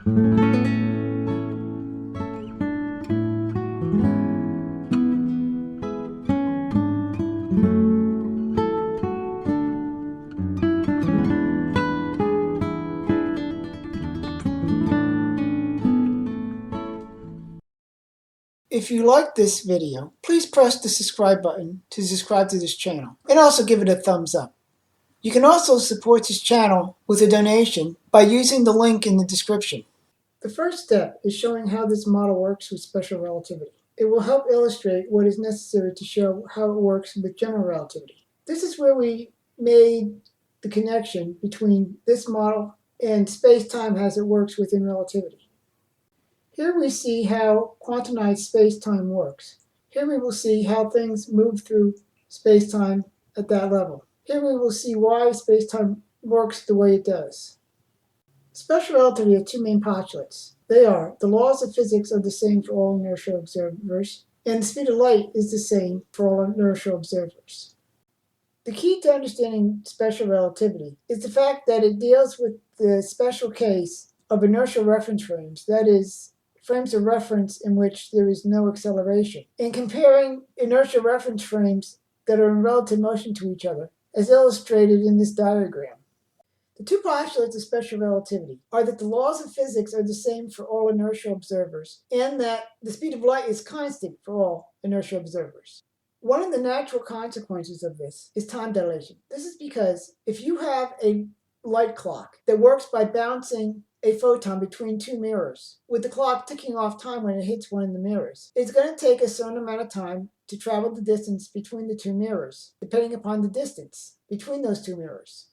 If you like this video, please press the subscribe button to subscribe to this channel, and also give it a thumbs up. You can also support this channel with a donation by using the link in the description. The first step is showing how this model works with special relativity. It will help illustrate what is necessary to show how it works with general relativity. This is where we made the connection between this model and space-time as it works within relativity. Here we see how quantized spacetime works. Here we will see how things move through spacetime at that level. Here we will see why spacetime works the way it does. Special relativity has two main postulates. They are the laws of physics are the same for all inertial observers, and the speed of light is the same for all inertial observers. The key to understanding special relativity is the fact that it deals with the special case of inertial reference frames, that is, frames of reference in which there is no acceleration, and comparing inertial reference frames that are in relative motion to each other, as illustrated in this diagram. The two postulates of special relativity are that the laws of physics are the same for all inertial observers, and that the speed of light is constant for all inertial observers. One of the natural consequences of this is time dilation. This is because if you have a light clock that works by bouncing a photon between two mirrors, with the clock ticking off time when it hits one of the mirrors, it's going to take a certain amount of time to travel the distance between the two mirrors, depending upon the distance between those two mirrors.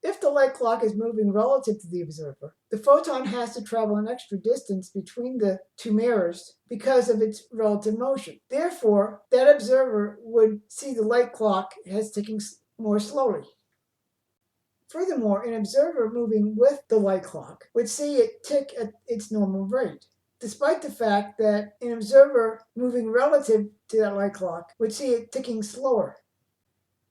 If the light clock is moving relative to the observer, the photon has to travel an extra distance between the two mirrors because of its relative motion. Therefore, that observer would see the light clock as ticking more slowly. Furthermore, an observer moving with the light clock would see it tick at its normal rate, despite the fact that an observer moving relative to that light clock would see it ticking slower.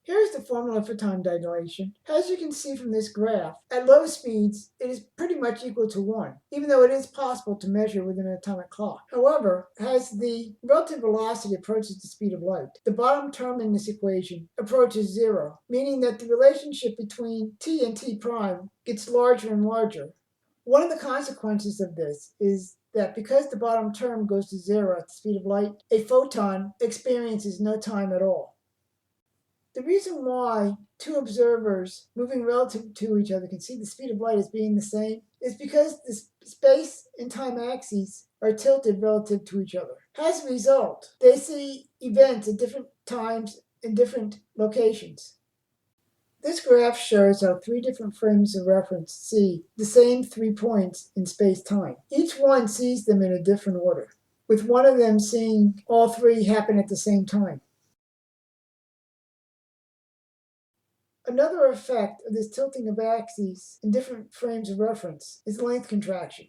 Here's the formula for time dilation. As you can see from this graph, at low speeds, it is pretty much equal to 1, even though it is possible to measure with an atomic clock. However, as the relative velocity approaches the speed of light, the bottom term in this equation approaches 0, meaning that the relationship between t and t prime gets larger and larger. One of the consequences of this is that because the bottom term goes to 0 at the speed of light, a photon experiences no time at all. The reason why two observers moving relative to each other can see the speed of light as being the same is because the space and time axes are tilted relative to each other. As a result, they see events at different times in different locations. This graph shows how three different frames of reference see the same 3 points in space-time. Each one sees them in a different order, with one of them seeing all three happen at the same time. Another effect of this tilting of axes in different frames of reference is length contraction.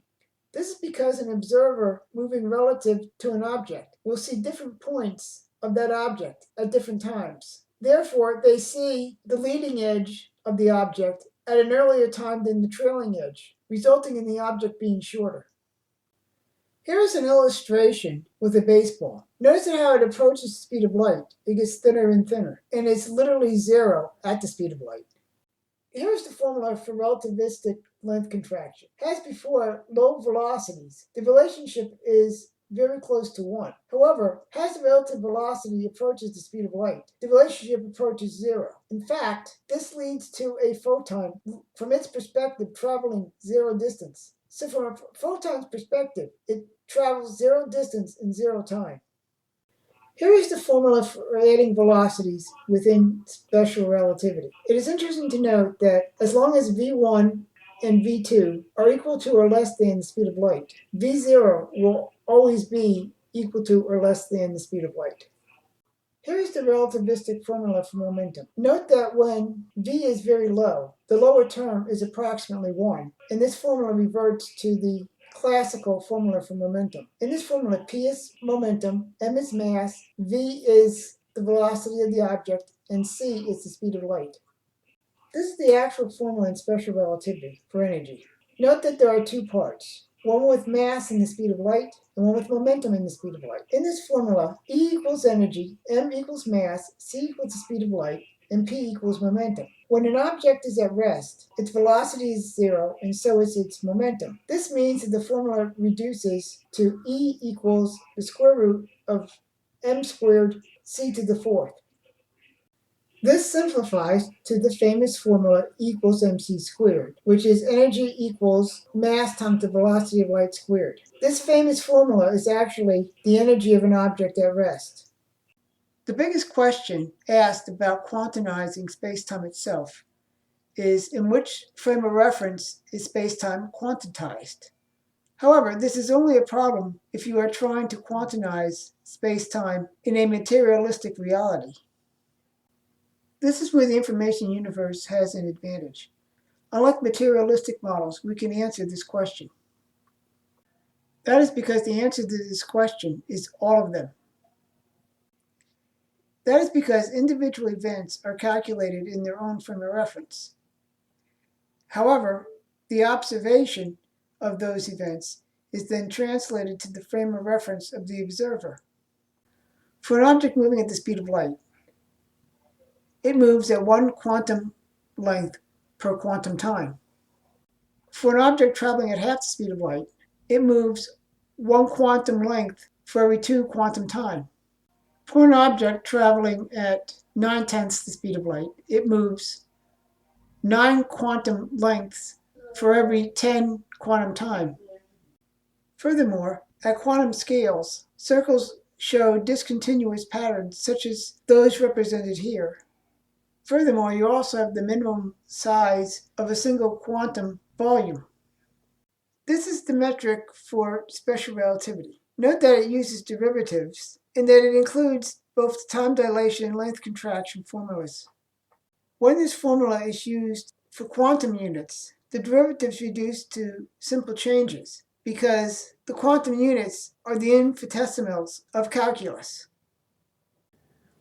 This is because an observer moving relative to an object will see different points of that object at different times. Therefore, they see the leading edge of the object at an earlier time than the trailing edge, resulting in the object being shorter. Here is an illustration with a baseball. Notice how it approaches the speed of light. It gets thinner and thinner, and it's literally 0 at the speed of light. Here's the formula for relativistic length contraction. As before, low velocities, the relationship is very close to 1. However, as the relative velocity approaches the speed of light, the relationship approaches 0. In fact, this leads to a photon, from its perspective, traveling 0 distance. So from a photon's perspective, it travels 0 distance in 0 time. Here is the formula for adding velocities within special relativity. It is interesting to note that as long as v1 and v2 are equal to or less than the speed of light, v0 will always be equal to or less than the speed of light. Here is the relativistic formula for momentum. Note that when v is very low, the lower term is approximately 1, and this formula reverts to the classical formula for momentum. In this formula, p is momentum, m is mass, v is the velocity of the object, and c is the speed of light. This is the actual formula in special relativity for energy. Note that there are two parts. one with mass and the speed of light, and one with momentum and the speed of light. In this formula, E equals energy, M equals mass, C equals the speed of light, and P equals momentum. When an object is at rest, its velocity is zero, and so is its momentum. This means that the formula reduces to E equals the square root of m squared c to the fourth. This simplifies to the famous formula E equals mc squared, which is energy equals mass times the velocity of light squared. This famous formula is actually the energy of an object at rest. The biggest question asked about quantizing spacetime itself is in which frame of reference is spacetime quantized? However, this is only a problem if you are trying to quantize spacetime in a materialistic reality. This is where the information universe has an advantage. Unlike materialistic models, we can answer this question. That is because the answer to this question is all of them. That is because individual events are calculated in their own frame of reference. However, the observation of those events is then translated to the frame of reference of the observer. For an object moving at the speed of light, it moves at one quantum length per quantum time. For an object traveling at half the speed of light, it moves one quantum length for every 2 quantum time. For an object traveling at 9/10 the speed of light, it moves 9 quantum lengths for every 10 quantum time. Furthermore, at quantum scales, circles show discontinuous patterns such as those represented here. Furthermore, you also have the minimum size of a single quantum volume. This is the metric for special relativity. Note that it uses derivatives and that it includes both the time dilation and length contraction formulas. When this formula is used for quantum units, the derivatives reduce to simple changes because the quantum units are the infinitesimals of calculus.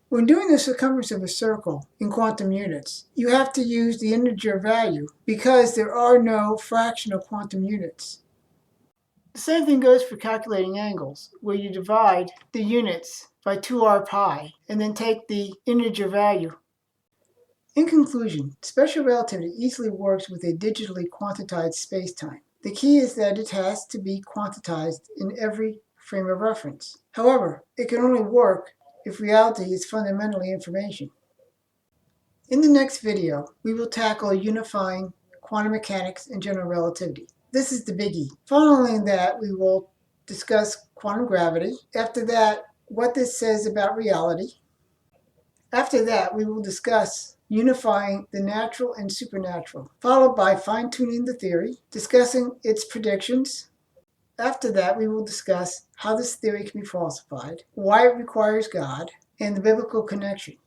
When doing the circumference of a circle in quantum units, you have to use the integer value because there are no fractional quantum units. The same thing goes for calculating angles, where you divide the units by 2r pi and then take the integer value. In conclusion, special relativity easily works with a digitally quantized spacetime. The key is that it has to be quantized in every frame of reference. However, it can only work if reality is fundamentally information. In the next video, we will tackle unifying quantum mechanics and general relativity. This is the biggie. Following that, we will discuss quantum gravity. After that, what this says about reality. After that, we will discuss unifying the natural and supernatural, followed by fine-tuning the theory, discussing its predictions. After that, we will discuss how this theory can be falsified, why it requires God, and the biblical connection.